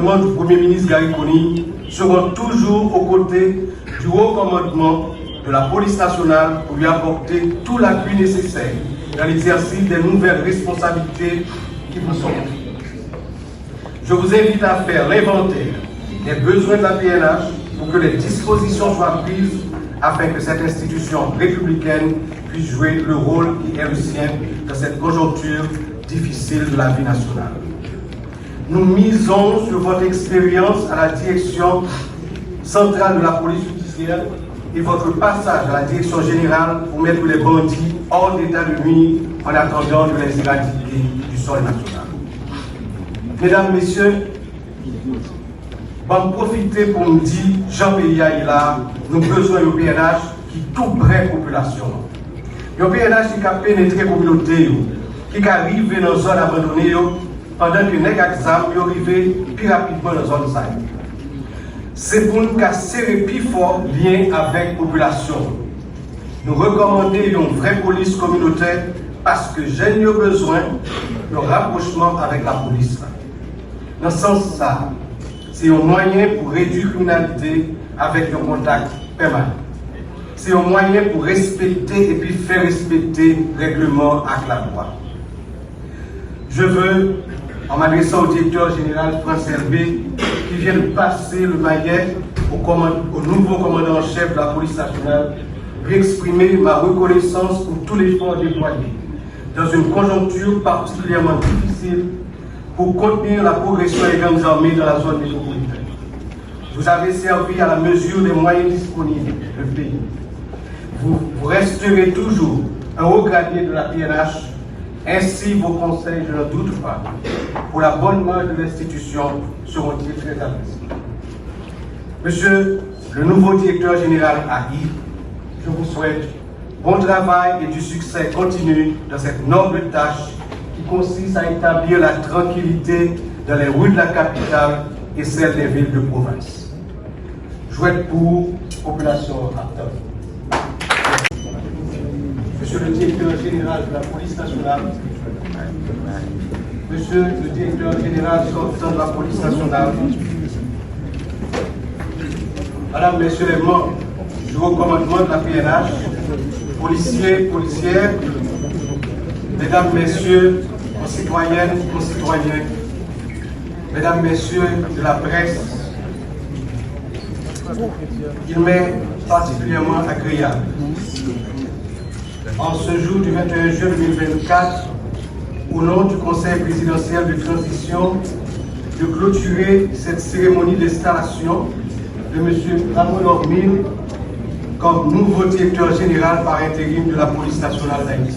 gouvernement du Premier ministre Gary Conille seront toujours aux côtés du haut commandement de la police nationale pour lui apporter tout l'appui nécessaire dans l'exercice des nouvelles responsabilités qui vous sont. Je vous invite à faire l'inventaire des besoins de la PNH pour que les dispositions soient prises afin que cette institution républicaine puisse jouer le rôle qui est le sien dans cette conjoncture difficile de la vie nationale. Nous misons sur votre expérience à la direction centrale de la police judiciaire et votre passage à la direction générale pour mettre les bandits hors d'état de nuire en attendant de les éradiquer du sol national. Mesdames, Messieurs, je vais profiter pour me dire, Jean-Pierre est là, nous avons besoin d'un PNH qui tout près de la population. Un PNH qui a pénétré la communauté, qui a arrivé dans une zone abandonnée, pendant que les examens sont arrivés plus rapidement dans la zone Sahel. C'est pour nous serrer plus fort lien avec la population. Nous recommandons une vraie police communautaire parce que j'ai besoin de rapprochement avec la police. Dans ce sens, c'est un moyen pour réduire la criminalité avec un contact permanent. C'est un moyen pour respecter et puis faire respecter le règlement avec la loi. Je veux, en m'adressant au directeur général France Herbé, qui vient de passer le maillet au nouveau commandant en chef de la police nationale, lui exprimer ma reconnaissance pour tous les efforts déployés dans une conjoncture particulièrement difficile pour contenir la progression des grandes armées dans la zone métropolitaine. Vous avez servi à la mesure des moyens disponibles du pays. Vous resterez toujours un haut gradé de la PNH. Ainsi, vos conseils, je ne doute pas, pour la bonne marche de l'institution seront-ils très appréciés. Monsieur le nouveau directeur général AI, je vous souhaite bon travail et du succès continu dans cette noble tâche qui consiste à établir la tranquillité dans les rues de la capitale et celles des villes de province. Je souhaite pour la population active. Monsieur le directeur général de la police nationale, Monsieur le directeur général sortant de la police nationale, Madame, Messieurs les membres du haut commandement de la PNH, policiers, policières, Mesdames, Messieurs, concitoyennes, concitoyens, Mesdames, Messieurs de la presse, il m'est particulièrement agréable en ce jour du 21 juin 2024, au nom du Conseil présidentiel de transition, de clôturer cette cérémonie d'installation de M. Ramon Ormil comme nouveau directeur général par intérim de la police nationale d'Haïti.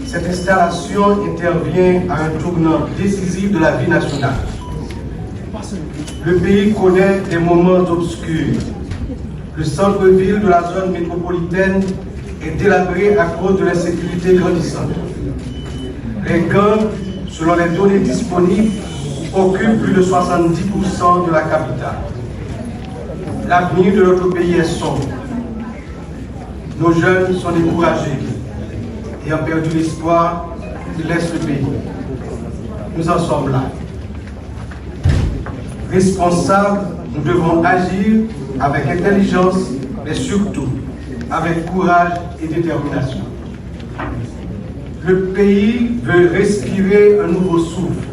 Cette installation intervient à un tournant décisif de la vie nationale. Le pays connaît des moments obscurs. Le centre-ville de la zone métropolitaine est délabré à cause de l'insécurité grandissante. Les gangs, selon les données disponibles, occupent plus de 70% de la capitale. L'avenir de notre pays est sombre. Nos jeunes sont découragés et ont perdu l'espoir, ils laissent le pays. Nous en sommes là. Responsables, nous devons agir avec intelligence, mais surtout avec courage et détermination. Le pays veut respirer un nouveau souffle.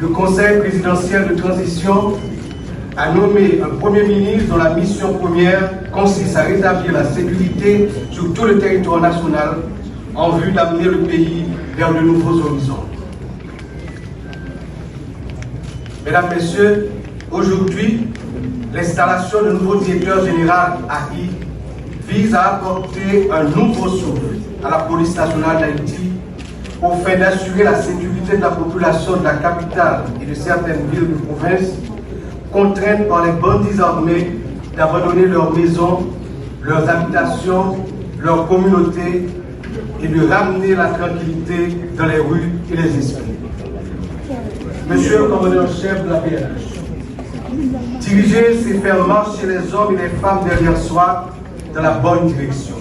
Le Conseil présidentiel de transition a nommé un Premier ministre dont la mission première consiste à rétablir la sécurité sur tout le territoire national en vue d'amener le pays vers de nouveaux horizons. Mesdames, Messieurs, aujourd'hui, l'installation de nouveau directeur général AI vise à apporter un nouveau souffle à la police nationale d'Haïti au fin d'assurer la sécurité de la population de la capitale et de certaines villes de province contraintes par les bandits armés d'abandonner leurs maisons, leurs habitations, leurs communautés et de ramener la tranquillité dans les rues et les esprits. Monsieur le commandant-chef de la PNH, diriger, c'est faire marcher les hommes et les femmes derrière soi dans la bonne direction.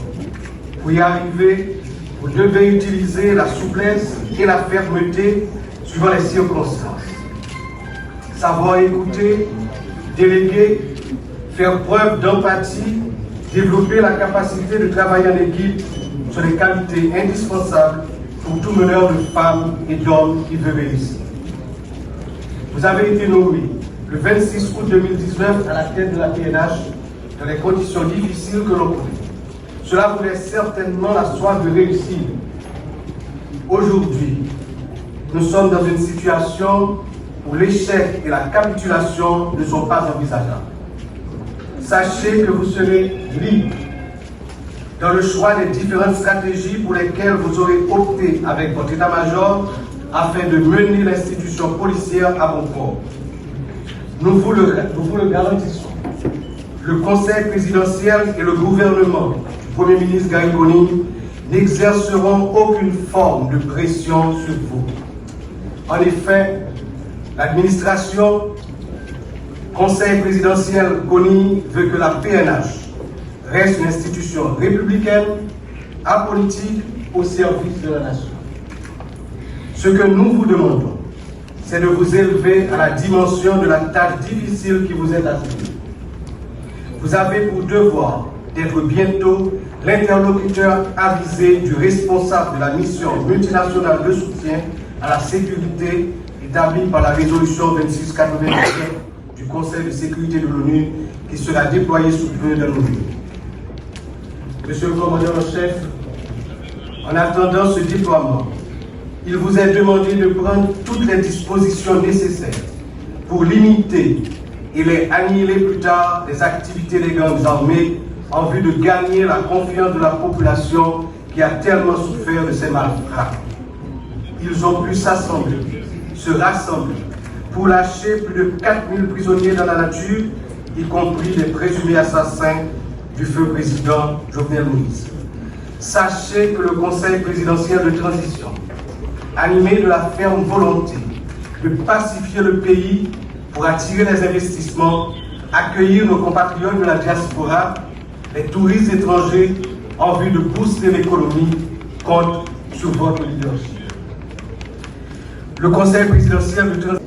Pour y arriver, vous devez utiliser la souplesse et la fermeté suivant les circonstances. savoir écouter, déléguer, faire preuve d'empathie, développer la capacité de travailler en équipe sont des qualités indispensables pour tout meneur de femmes et d'hommes qui veut réussir. Vous avez été nommé le 26 août 2019 à la tête de la PNH dans les conditions difficiles que l'on connaît. Cela vous laisse certainement la soif de réussir. Aujourd'hui, nous sommes dans une situation où l'échec et la capitulation ne sont pas envisageables. Sachez que vous serez libre dans le choix des différentes stratégies pour lesquelles vous aurez opté avec votre état-major afin de mener l'institution policière à bon port. Nous vous le garantissons. Le Conseil présidentiel et le gouvernement du Premier ministre Gary Conille n'exerceront aucune forme de pression sur vous. En effet, l'administration Conseil présidentiel Conille veut que la PNH reste une institution républicaine, apolitique, au service de la nation. Ce que nous vous demandons, c'est de vous élever à la dimension de la tâche difficile qui vous est assignée. Vous avez pour devoir d'être bientôt l'interlocuteur avisé du responsable de la mission multinationale de soutien à la sécurité établie par la résolution 2697 du Conseil de sécurité de l'ONU qui sera déployé sous peu dans nos villes. Monsieur le commandant en chef, en attendant ce déploiement, il vous est demandé de prendre toutes les dispositions nécessaires pour limiter et les annihiler plus tard les activités des gangs armés en vue de gagner la confiance de la population qui a tellement souffert de ces malfrats. Ils ont pu s'assembler, se rassembler pour lâcher plus de 4000 prisonniers dans la nature, y compris les présumés assassins du feu président Jovenel Moïse. Sachez que le Conseil présidentiel de transition, animé de la ferme volonté de pacifier le pays pour attirer les investissements, accueillir nos compatriotes de la diaspora, les touristes étrangers en vue de booster l'économie, compte sur votre leadership. Le Conseil présidentiel de transition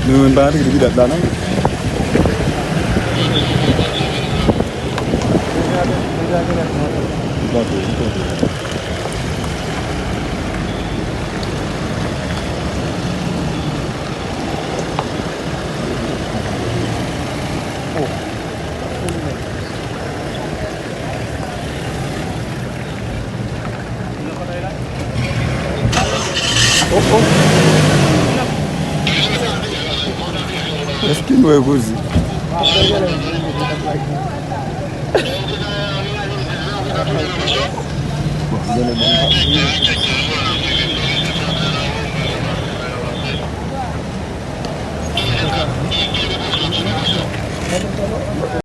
Nương ba thì cái đợt đó nó Maskini weguzi.